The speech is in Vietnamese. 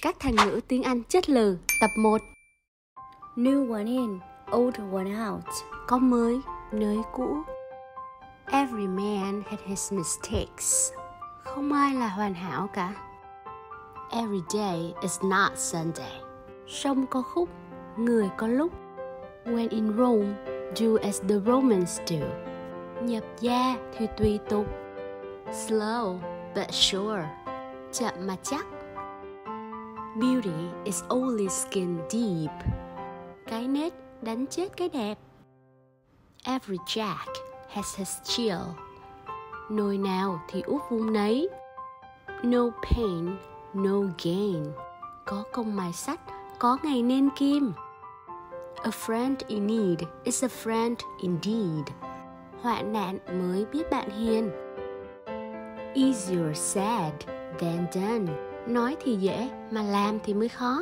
Các thành ngữ tiếng Anh chất lừ tập 1. New one in, old one out. Có mới, nới cũ. Every man had his mistakes. Không ai là hoàn hảo cả. Every day is not Sunday. Sông có khúc, người có lúc. When in Rome, do as the Romans do. Nhập gia thì tùy tục. Slow but sure. Chậm mà chắc. Beauty is only skin deep. Cái nết đánh chết cái đẹp. Every jack has his chill. Nồi nào thì úp vung nấy. No pain, no gain. Có công mài sắt, có ngày nên kim. A friend in need is a friend indeed. Hoạn nạn mới biết bạn hiền. Easier said than done. Nói thì dễ, mà làm thì mới khó.